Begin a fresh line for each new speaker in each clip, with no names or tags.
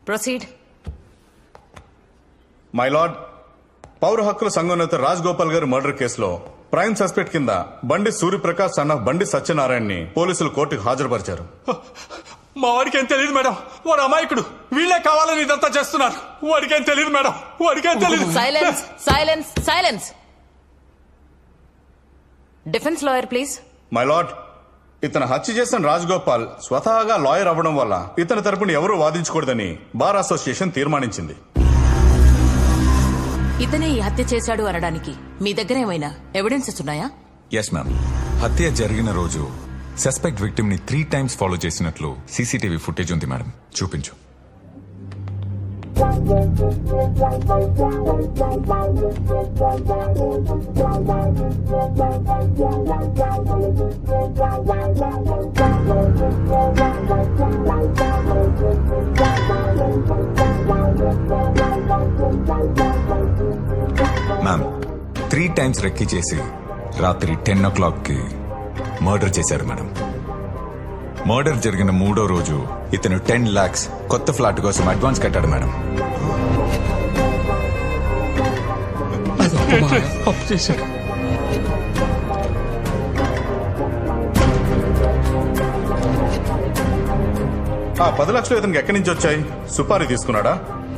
Proceed.
My lord, పౌర హక్కుల సంఘం నేత రాజ్ గోపాల్ గారి మర్డర్ కేసులో ప్రైమ్ సస్పెక్ట్ కింద బండి సూర్యప్రకాష్ సన్ ఆఫ్ బండి సత్యనారాయణని పోలీసులు కోర్టుకు హాజరుపరిచారు.
మా వాడికి ఏం తెలియదు మేడం, వాడు అమాయకుడు. వీళ్ళే కావాలని ఇదంతా చేస్తున్నారు. వాడికి ఏం తెలియదు మేడం, వాడికి ఏం తెలియదు.
Silence silence silence. Defence lawyer please.
My lord, ఇతను హత్య చేసిన రాజ్ గోపాల్ స్వతహాగా లాయర్ అవ్వడం వల్ల ఇతని తరపున ఎవరూ వాదించకూడదని బార్ అసోసియేషన్ తీర్మానించింది.
ఇతనే ఈ హత్య చేశాడు అనడానికి మీ దగ్గర ఏమైనా ఎవిడెన్సెస్ ఉన్నాయా?
Yes ma'am. హత్య జరిగిన రోజు సస్పెక్ట్ విక్టిమ్ ని 3 times ఫాలో చేసినట్లు సీసీటీవీ ఫుటేజ్ ఉంది మేడం. చూపించు. మ్యామ్, 3 times రెక్కి చేసి రాత్రి 10 o'clock మర్డర్ చేశారు మేడం. మర్డర్ జరిగిన 3వ రోజు ఇతను 10 lakhs కొత్త ఫ్లాట్ కోసం అడ్వాన్స్ కట్టాడు మేడం.
ఆ 10 లక్షలు ఇతనికి ఎక్కడి నుంచి వచ్చాయి? సుపారీ తీసుకున్నాడా?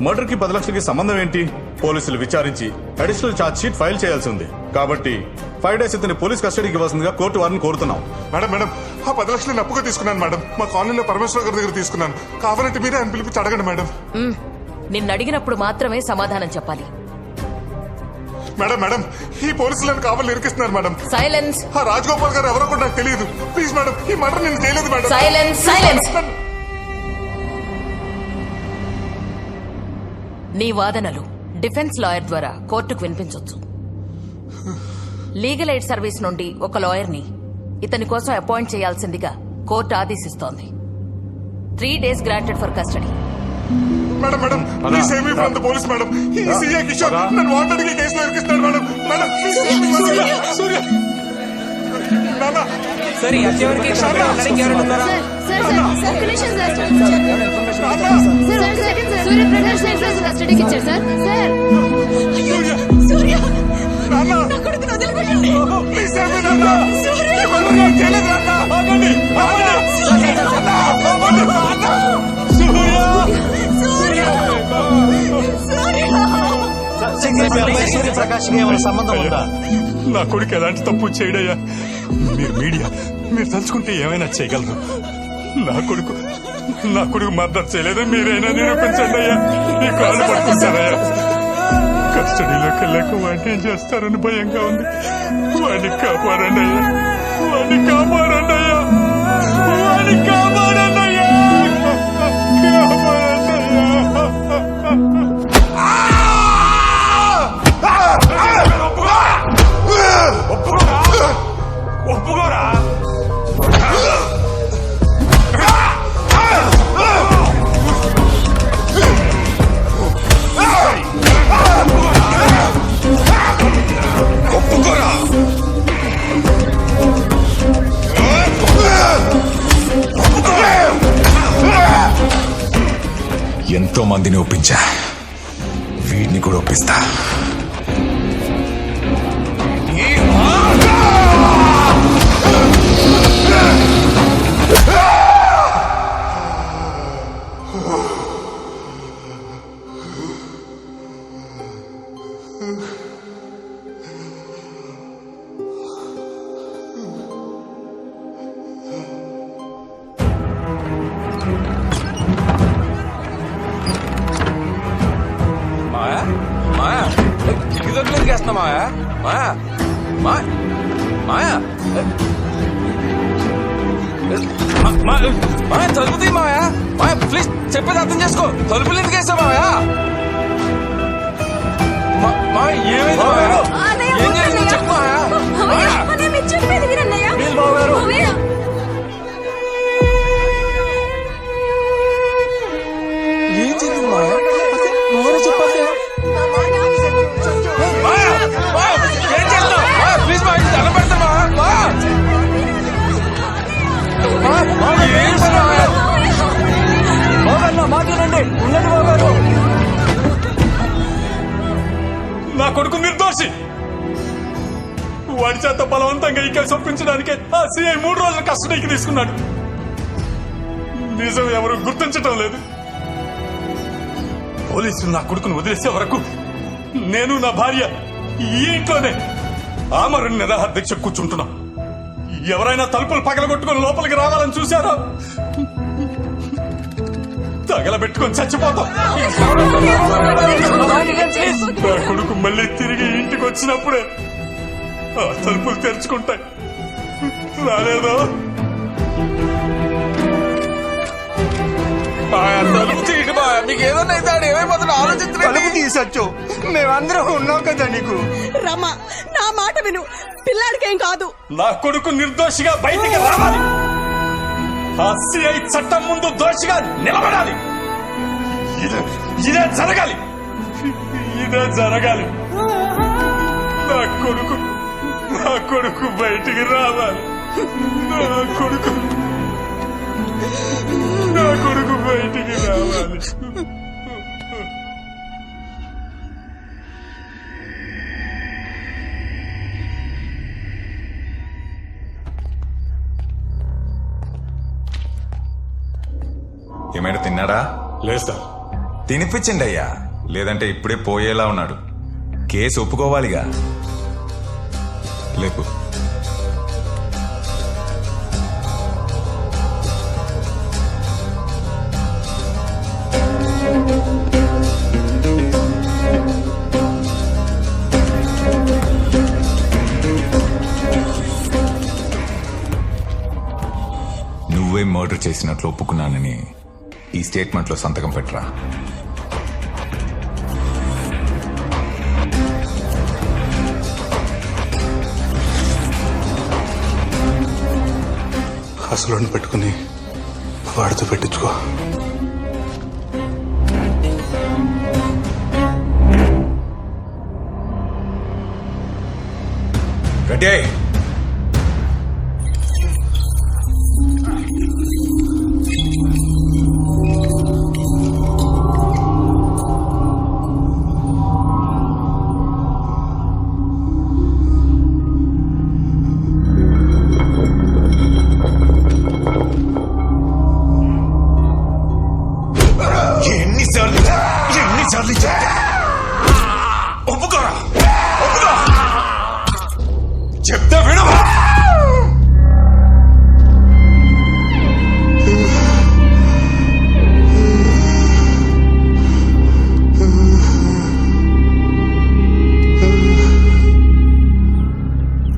మర్డర్ కి 10 లక్షలకి సంబంధం ఏంటి? పోలీసులు విచారించి అడిషనల్ ఛార్జ్ షీట్ ఫైల్ చేయాల్సి ఉంది. కాబట్టి 5 days ఇతని పోలీస్ కస్టడీకి ఇవ్వాల్సిందిగా కోర్టు వారిని కోరుతున్నాం.
మేడం, ఆ 10 లక్షలు నేను అప్పుగా తీసుకున్నాను మేడం. మా కాలనీలో పరమేశ్వర గారి దగ్గర తీసుకున్నాను. కావాలంటే మీరే ఆయన పిలిపించి అడగండి మేడం.
నిన్ను అడిగినప్పుడు మాత్రమే సమాధానం చెప్పాలి.
మేడం, ఈ పోలీసులను కావాలని ఇరికిస్తున్నారు మేడం.
సైలెన్స్.
ఆ రాజగోపాల్ గారు ఎవరో కూడా నాకు తెలియదు. ప్లీజ్ మేడం, ఈ మర్డర్ నేను చేయలేదు మేడం.
Silence silence. నీ వాదనలు డిఫెన్స్ లాయర్ ద్వారా కోర్టుకు వినిపించొచ్చు. లీగల్ ఎయిడ్ సర్వీస్ నుండి ఒక లాయర్ ని ఇతని కోసం అపాయింట్ చేయాల్సిందిగా కోర్టు ఆదేశిస్తోంది. 3 days granted for custody.
Madam, please save me from the police madam. ఈ సీఏ కిషోర్ నన్ను వాంటెడ్ గా కేసులో ఇరికిస్తున్నాడు madam. Madam, please save me. Surya నాన్న
సర్, ఈ హత్య వరకు ఉండడానికి ఎవరైనా ఉన్నారా?
ఒక్క నిమిషం సార్. సూర్యప్రకాష్ సార్ కస్టడీకి ఇచ్చారు సార్.
సూర్య నాన్న, నా కొడుకుని వదిలిపెట్టండి. ప్లీజ్ సేవ్ మీ నాన్న. సూర్య నేను చేయలేదు నాన్న. ఆగండి.
సూర్యప్రకాష్ కి ఏమైనా సంబంధం ఉందా?
నా కొడుకు ఎలాంటి తప్పు చేయడయ్యా. మీరు మీడియా, మీరు తలుచుకుంటే ఏమైనా చేయగలరు. నా కొడుకు మర్డర్ చేయలేదు. మీరైనా నిరూపించండి అయ్యా. ఈ కాళ్ళు పట్టుకుంటారయ్యా. కస్టడీలోకి వెళ్ళాక వాడిని ఏం చేస్తారని భయంగా ఉంది. వాడిని కాపాడండి అయ్యా. వాడిని కాపాడండి అయ్యా. వాడిని కాపాడండి అయ్యా. ఒప్పుకోరా?
ఎంతో మందిని ఒప్పించా, వీడిని కూడా ఒప్పిస్తా.
తలుపు తీ మాయా. మాయా ప్లీజ్ చెప్పేది అర్థం చేసుకో. తలుపులు ఎందుకు వేసా మాయా? ఏమైంది మాయా? ఏం చేసిందో చెప్పు మాయా.
చెప్పేది వినన్నయ్య.
ఏం జరిగింది మాయా? నువ్వే చెప్పాలి. ఏం చేస్తావు? ప్లీజ్ మా ఇంటి దండం పెడతా మా. మాట్లాడండి, ఉండండి బాబు.
కొడుకు నిర్దోషి. వాడి చేత బలవంతంగా ఈ కేసు ఒప్పించడానికే ఆ సిఐ 3 రోజులు కస్టడీకి తీసుకున్నాడు. నిజం ఎవరు గుర్తించటం లేదు. పోలీసులు నా కొడుకును వదిలేసే వరకు నేను నా భార్య ఈ ఇంట్లోనే ఆమరణ నిరాహార దీక్ష కూర్చుంటున్నా. ఎవరైనా తలుపులు పగలగొట్టుకుని లోపలికి రావాలని చూశారో తగలబెట్టుకొని చచ్చిపోతాం. నా కొడుకు మళ్ళీ తిరిగి ఇంటికి వచ్చినప్పుడే ఆ తలుపులు తెరుచుకుంటాయి. రాలేదో
తలుపు తీయండి బా. మీకు ఏదన్నా అయితే ఆడు ఏమైపోతున్నా ఆలోచించండి.
తలుపు తీసొచ్చు, మేమందరం ఉన్నాం కదా నీకు.
రమ్మా, నా మాట విను, పిల్లాడికేం కాదు.
నా కొడుకు నిర్దోషిగా బయటికి రావాలి. ఆ సిఐ చట్టం ముందు దోషిగా నిలబడాలి. ఇదే జరగాలి. ఇదే జరగాలి. నా కొడుకు బయటికి రావాలి. నా కొడుకు బయటికి రావాలి.
ఏమైనా తిన్నాడా?
లేదు సార్.
తినిపించండి అయ్యా, లేదంటే ఇప్పుడే పోయేలా ఉన్నాడు. కేసు ఒప్పుకోవాలిగా. లేపు. నువ్వే మర్డర్ చేసినట్లు ఒప్పుకున్నానని ఈ స్టేట్మెంట్లో సంతకం పెట్టరా.
అసలు పెట్టుకుని వాడితో పెట్టించుకో.
రెడీ.
ఎన్నిసార్లు ఒప్పుకోరా, చెప్తే వినవా?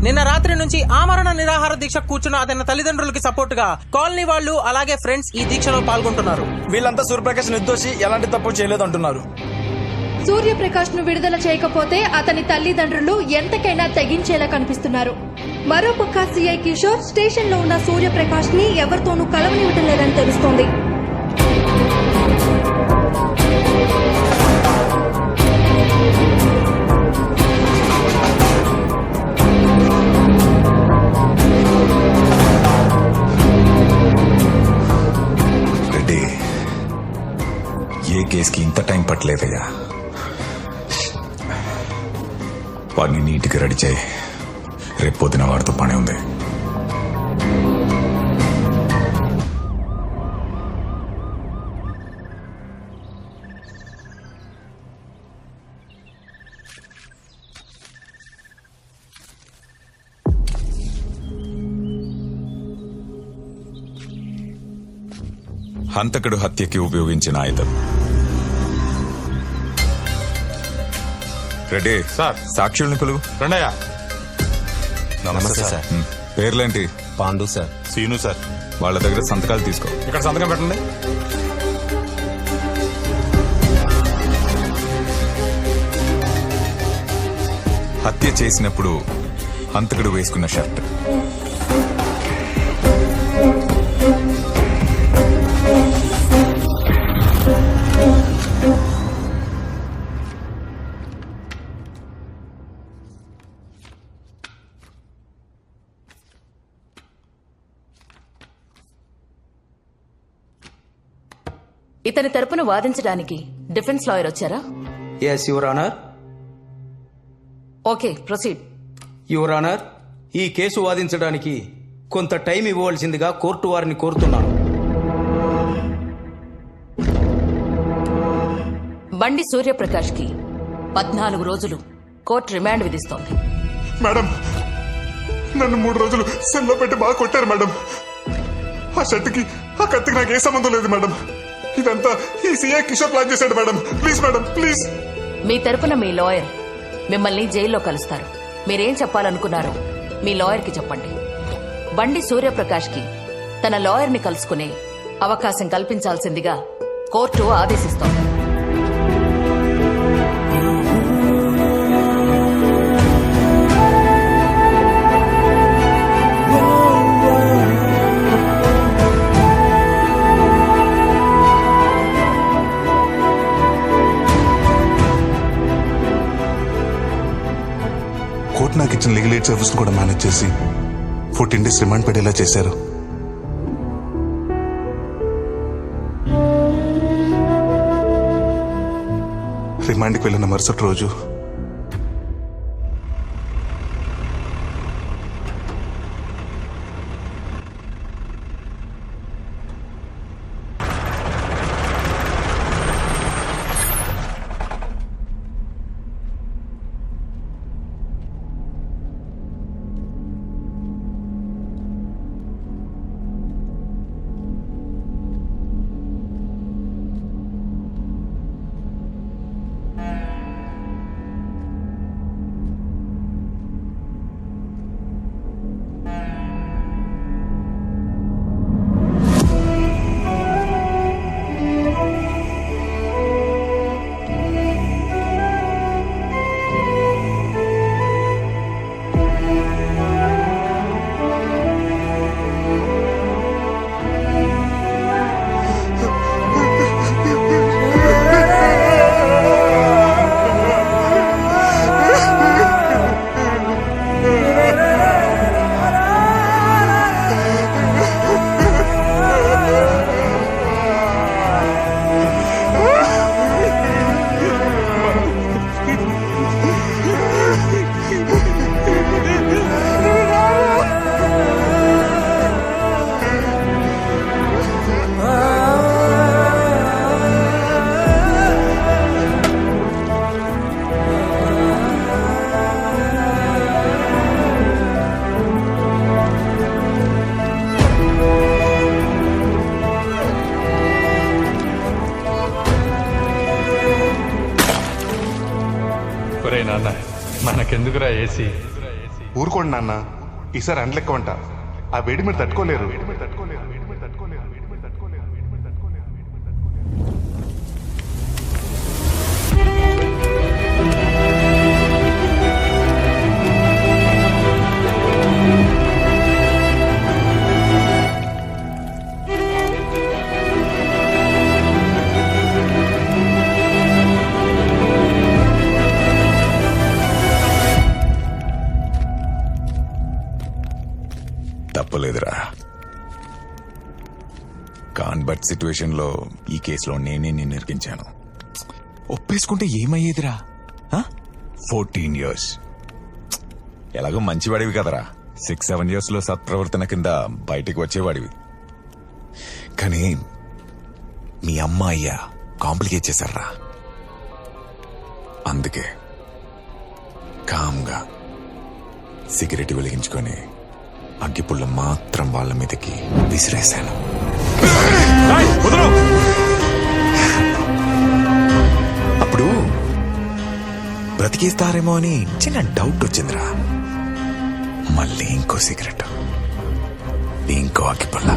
నిన్న రాత్రి నుంచి ఆమరణ నిరాహార దీక్ష కూర్చున్న అతని తల్లిదండ్రులకి సపోర్ట్ గా కాలనీ వాళ్ళు అలాగే ఫ్రెండ్స్ ఈ దీక్షలో పాల్గొంటున్నారు.
వీళ్ళంతా సూర్యప్రకాష్ నిర్దోషి, ఎలాంటి తప్పు చేయలేదంటున్నారు.
సూర్యప్రకాష్ ను విడుదల చేయకపోతే అతని తల్లిదండ్రులు ఎంతకైనా తెగించేలా కనిపిస్తున్నారు. మరోపక్క సిఐ కిషోర్ స్టేషన్ లో ఉన్న సూర్యప్రకాష్ ని ఎవరితోనూ కలవనివ్వటం లేదని తెలుస్తోంది.
రెడ్డి, ఏ కేసుకి ఇంత టైం పట్టలేదయ్యా. వాడిని నీట్గా రెడీ చేయి. రేపు పొద్దున వాడితో పని ఉంది. హంతకుడు హత్యకి ఉపయోగించిన ఆయుధం. రెడ్డి
సార్.
సాక్షుల్ని పిలువు.
రండయ్యా.
నమస్తే సార్.
పేర్లేంటి?
పాండు సార్.
సీను సార్.
వాళ్ళ దగ్గర సంతకాలు తీసుకో.
ఇక్కడ సంతకం పెట్టండి.
హత్య చేసినప్పుడు హంతకుడు వేసుకున్న షర్ట్.
ఇతని తరపున వాదించడానికి డిఫెన్స్ లాయర్ వచ్చారా?
Yes your honour.
Okay proceed.
Your honour, ఈ కేసు వాదించడానికి కొంత టైం ఇవ్వవలసిందిగా కోర్టు వారిని కోరుతున్నాను.
బండి సూర్యప్రకాష్ కి 14 రోజులు కోర్టు రిమాండ్ విధిస్తోంది.
మేడం నన్ను 3 రోజులు సెల్లో పెట్టి బాగా కొట్టారు మేడం. ఆ షర్ట్కి ఆ కత్తికి నాకు ఏ సంబంధం లేదు మేడం. ఇదంతా ఈ సీఐ కిషోర్ ప్లాన్ చేశాడు మేడం. Please madam please.
మీ తరపున మీ లాయర్ మిమ్మల్ని జైల్లో కలుస్తారు. మీరేం చెప్పాలనుకున్నారో మీ లాయర్ కి చెప్పండి. బండి సూర్యప్రకాష్ కి తన లాయర్ ని కలుసుకునే అవకాశం కల్పించాల్సిందిగా కోర్టు ఆదేశిస్తోంది.
కోర్టు నాకు ఇచ్చిన లీగల్ ఎయిడ్ సర్వీస్ కూడా మేనేజ్ చేసి 14 days రిమాండ్ పడేలా చేశారు. రిమాండ్కి వెళ్ళిన మరుసటి రోజు
ఒరే నాన్న మనకెందుకురా ఏసీ?
ఊరుకోండి నాన్న, ఈసారి అండ్లెక్క వంట. ఆ వేడి మీరు తట్టుకోలేరు.
తప్పలేదురా. కాన్బట్ సిచ్యువేషన్ లో ఈ కేసులో నేనే నిన్ను ఇరికించాను. ఒప్పేసుకుంటే ఏమయ్యేదిరా? 14 years. ఎలాగో మంచివాడివి కదరా. 6-7 years లో సత్ప్రవర్తన కింద బయటికి వచ్చేవాడివి. కానీ మీ అమ్మ అయ్యా కాంప్లికేట్ చేశారా. అందుకే కామ్గా సిగరెట్ వెలిగించుకొని అగ్గిపుల్ల మాత్రం వాళ్ళ మీదకి విసిరేశాను. అప్పుడు బ్రతికేస్తారేమో అని చిన్న డౌట్ వచ్చిందిరా. మళ్ళీ ఇంకో సిగరెట్, ఇంకో అగ్గిపుల్ల.